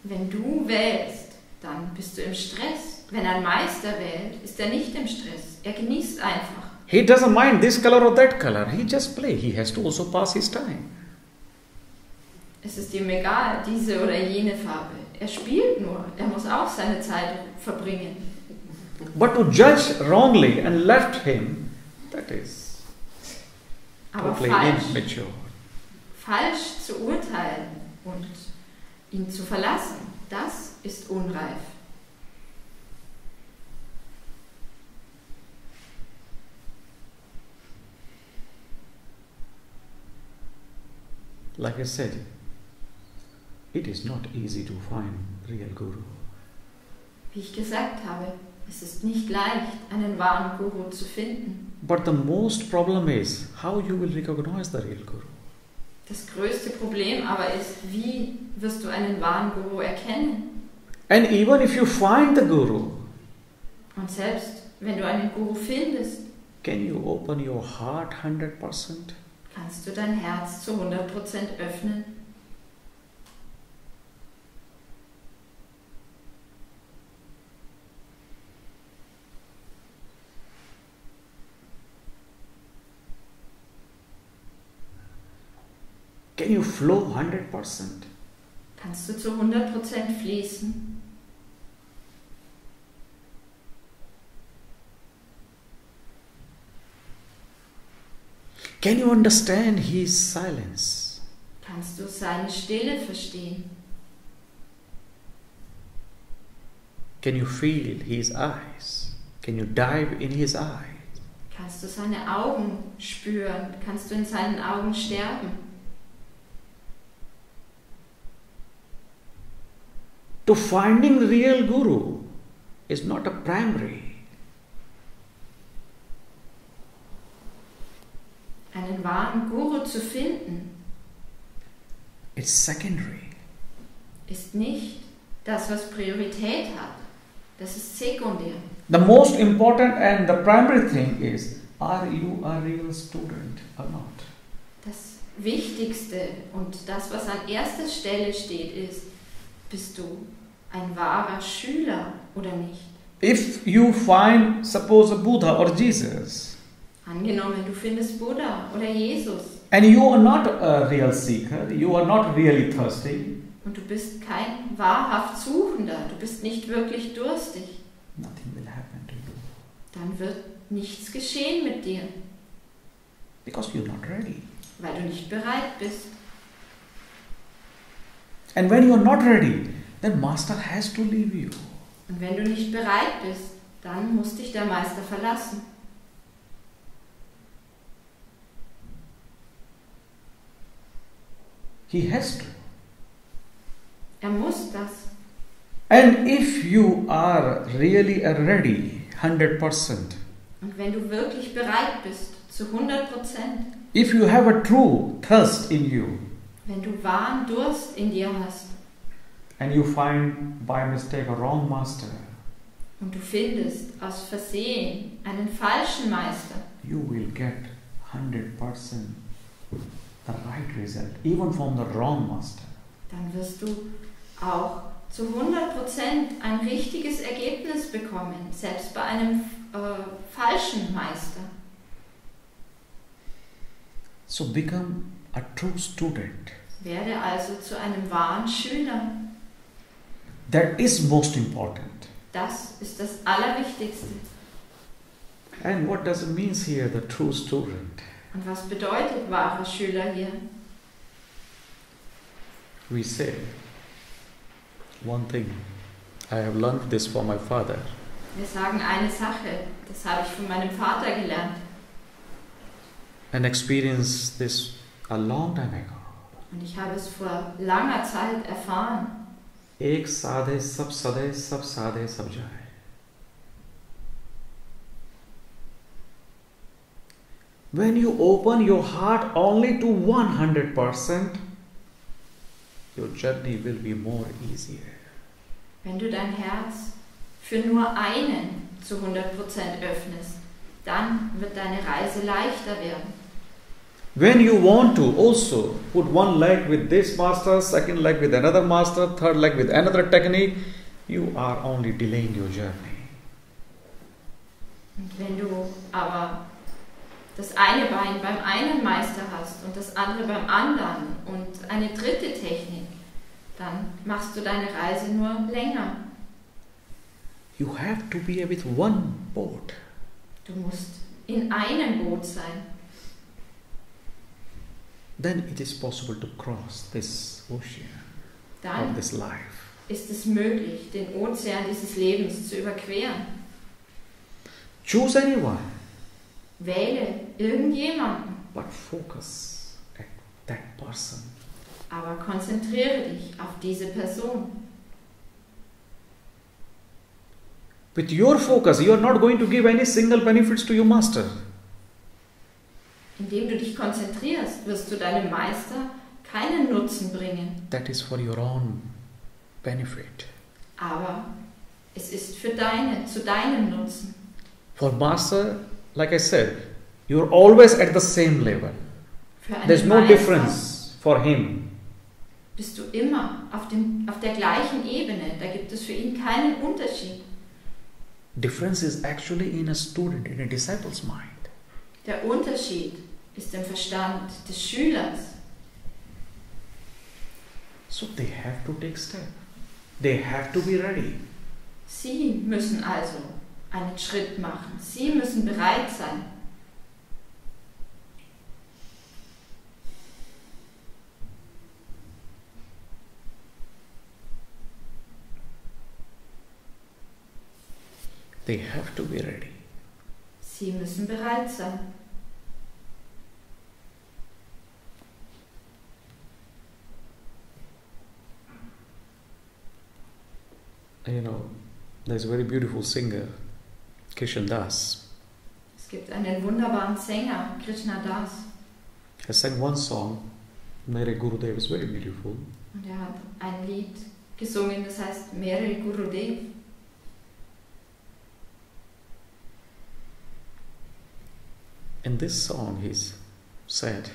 Wenn du wählst, dann bist du im Stress. Wenn ein Meister wählt, ist er nicht im Stress. Er genießt einfach. He doesn't mind this color or that color. He just play. He has to also pass his time. Es ist ihm egal, diese oder jene Farbe. Er spielt nur. Er muss auch seine Zeit verbringen. But to judge wrongly and left him, that is Aber totally immature. falsch zu urteilen und ihn zu verlassen, das ist unreif. Like I said, it is not easy to find real Guru. Wie ich gesagt habe, es ist nicht leicht, einen wahren Guru zu finden. But the most problem is how you will recognize the real Guru. Das größte Problem aber ist, wie wirst du einen wahren Guru erkennen? And even if you find the Guru, Und selbst wenn du einen Guru findest, can you open your heart 100%? kannst du dein Herz zu 100% öffnen? Can you flow 100%? Kannst du zu 100% fließen? Can you understand his silence? Kannst du seine Stille verstehen? Can you feel his eyes? Can you dive in his eyes? Kannst du seine Augen spüren? Kannst du in seinen Augen sterben? To finding real Guru is not a primary. Einen wahren Guru zu finden, It's secondary. ist nicht das, was Priorität hat. Das ist sekundär. The most important and the primary thing is are you a real student or not? Das Wichtigste und das, was an erster Stelle steht, ist, bist du ein wahrer Schüler oder nicht? If you find, suppose, a Buddha or Jesus, Angenommen, du findest Buddha oder Jesus and you are not a real seeker, you are not really thirsty, und du bist kein wahrhaft Suchender, du bist nicht wirklich durstig, nothing will happen to you. dann wird nichts geschehen mit dir, Because you're not ready. weil du nicht bereit bist. And when you are not ready, then Master has to leave you. Und wenn du nicht bereit bist, dann muss dich der Meister verlassen. He has to. Er muss das. And if you are really ready, 100%, Und wenn du wirklich bereit bist, zu 100%, if you have a true thirst in you, wenn du wahren Durst in dir hast and you find by mistake a wrong master, und du findest aus Versehen einen falschen Meister, you will get 100% the right result, even from the wrong master. dann wirst du auch zu 100% ein richtiges Ergebnis bekommen, selbst bei einem falschen Meister. So become a true student. Werde also zu einem wahren Schüler. That is most important. Das ist das Allerwichtigste. And what does it mean here, the true student? Und was bedeutet wahrer Schüler hier? We say one thing. I have learned this from my father. Wir sagen eine Sache, das habe ich von meinem Vater gelernt. And experienced this a long time ago. Und ich habe es vor langer Zeit erfahren. Ek sadhe sab sadhe sab sadhe sab jaye. When you open your heart only to 100%, your journey will be more easier. Wenn du dein Herz für nur einen zu 100% öffnest, dann wird deine Reise leichter werden. When you want to also put one leg with this master, second leg with another master, third leg with another technique, you are only delaying your journey. Und wenn du aber das eine Bein beim einen Meister hast und das andere beim anderen und eine dritte Technik, dann machst du deine Reise nur länger. You have to be with one boat. Du musst in einem Boot sein. Then it is possible to cross this ocean Dann of this life. ist es möglich, den Ozean dieses Lebens zu überqueren. Choose anyone, Wähle irgendjemanden, but focus at that person. aber konzentriere dich auf diese Person. With your focus, you are not going to give any single benefits to your master. Indem du dich konzentrierst, wirst du deinem Meister keinen Nutzen bringen. That is for your own benefit. Aber es ist für zu deinem Nutzen. For master, like I said, you are always at the same level. Für einen There's no Meister difference for him. bist du immer auf der gleichen Ebene. Da gibt es für ihn keinen Unterschied. Difference is actually in a student, in a disciple's mind. Der Unterschied ist im Verstand des Schülers. So they have to take step. They have to be ready. Sie müssen also einen Schritt machen. Sie müssen bereit sein. They have to be ready. Sie müssen bereit sein. You know, there's a very beautiful singer, Kishan Das. Es gibt einen wunderbaren Sänger, Krishna Das. He sang one song, Mere Gurudev, is very beautiful. Und er hat ein Lied gesungen, das heißt Meine, Gurudev. In this song he said,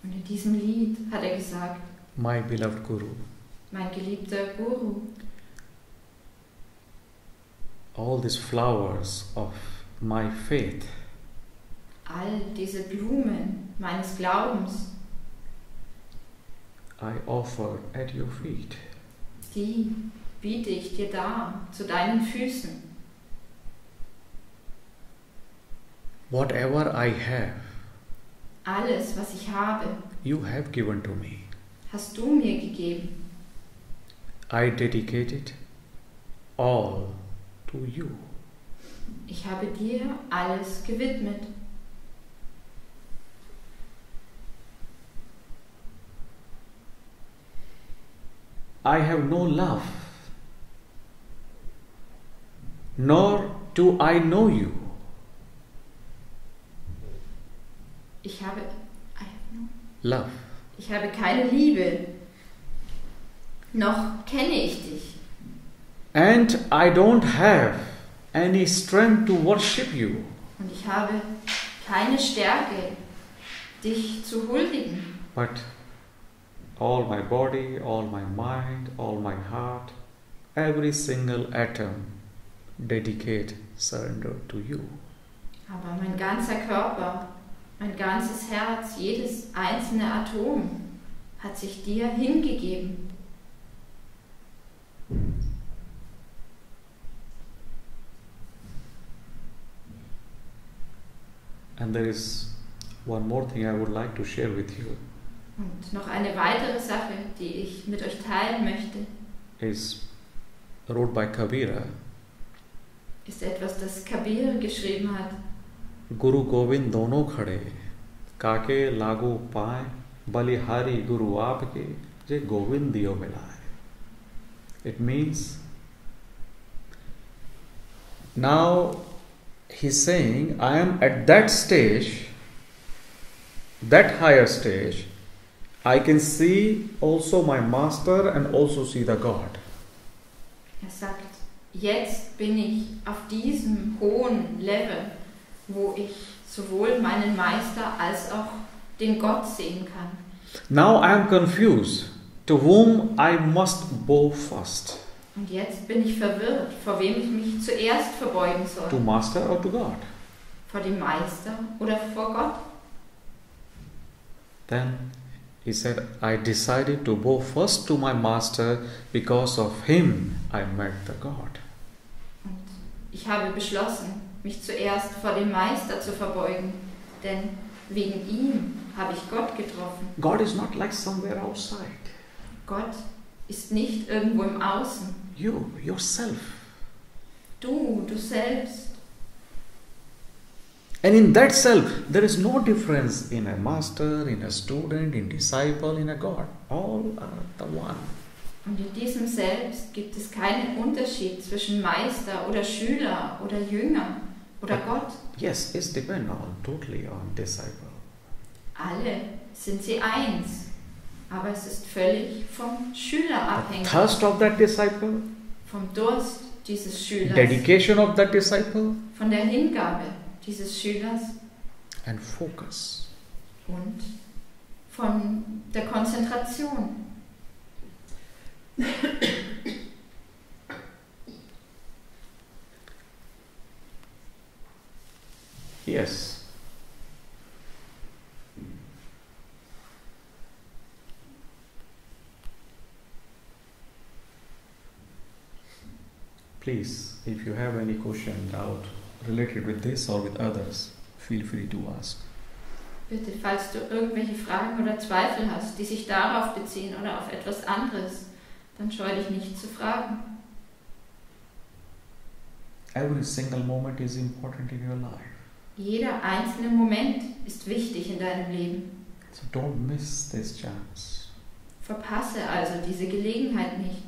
Und in diesem Lied hat er gesagt, my beloved Guru, mein geliebter Guru, all these flowers of my faith, all diese Blumen meines Glaubens, I offer at your feet. die biete ich dir dar, zu deinen Füßen. Whatever I have, Alles, was ich habe, you have given to me. hast du mir gegeben. I dedicate it all to you. Ich habe dir alles gewidmet. I have no love, nor do I know you. Ich habe Love. Ich habe keine Liebe, noch kenne ich dich. And I don't have any strength to worship you. Und ich habe keine Stärke, dich zu huldigen. But all my body, all my mind, all my heart, every single atom dedicate, surrender to you. Aber mein ganzer Körper, mein ganzes Herz, jedes einzelne Atom hat sich dir hingegeben. And there is one more thing I would like to share with you. Und noch eine weitere Sache, die ich mit euch teilen möchte, Is wrote by Kabira. ist etwas, das Kabir geschrieben hat. गुरु गोविंद दोनों खड़े काके लागू पाए बलिहारी गुरु आपके जे गोविंद दियो मिलाए. It means now he's saying I am at that stage, that higher stage. I can see also my master and also see the God. Er sagt, jetzt bin ich auf diesem hohen Level, wo ich sowohl meinen Meister als auch den Gott sehen kann. Now I am confused to whom I must bow first. Und jetzt bin ich verwirrt, vor wem ich mich zuerst verbeugen To soll. master or to God? Vor dem Meister oder vor Gott? Then he said, I decided to bow first to my master because of him I met the God. Und ich habe beschlossen, mich zuerst vor dem Meister zu verbeugen, denn wegen ihm habe ich Gott getroffen. God is not like somewhere outside. Gott ist nicht irgendwo im Außen. You, yourself. Du selbst. And in that self, there is no difference in a master, in a student, in disciple, in a God. All are the one. Und in diesem Selbst gibt es keinen Unterschied zwischen Meister oder Schüler oder Jünger oder Gott. Yes, it's depend on totally on disciple. Alle sind sie eins, aber es ist völlig vom Schüler The abhängig. thirst of that disciple, Vom Durst dieses Schülers, dedication of that disciple, von der Hingabe dieses Schülers and focus. und von der Konzentration. Yes. Please, if you have any question, doubt related with this or with others, feel free to ask. Bitte, falls du irgendwelche Fragen oder Zweifel hast, die sich darauf beziehen oder auf etwas anderes, dann scheu dich nicht zu fragen. Every single moment is important in your life. Jeder einzelne Moment ist wichtig in deinem Leben. So don't miss this chance. Verpasse also diese Gelegenheit nicht.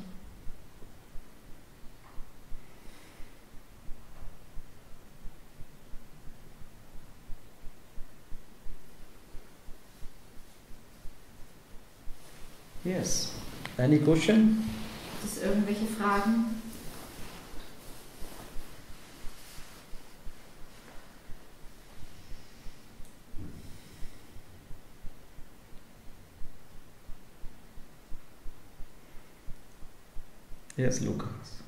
Yes. Any question? Gibt es irgendwelche Fragen? Yes, Lukas.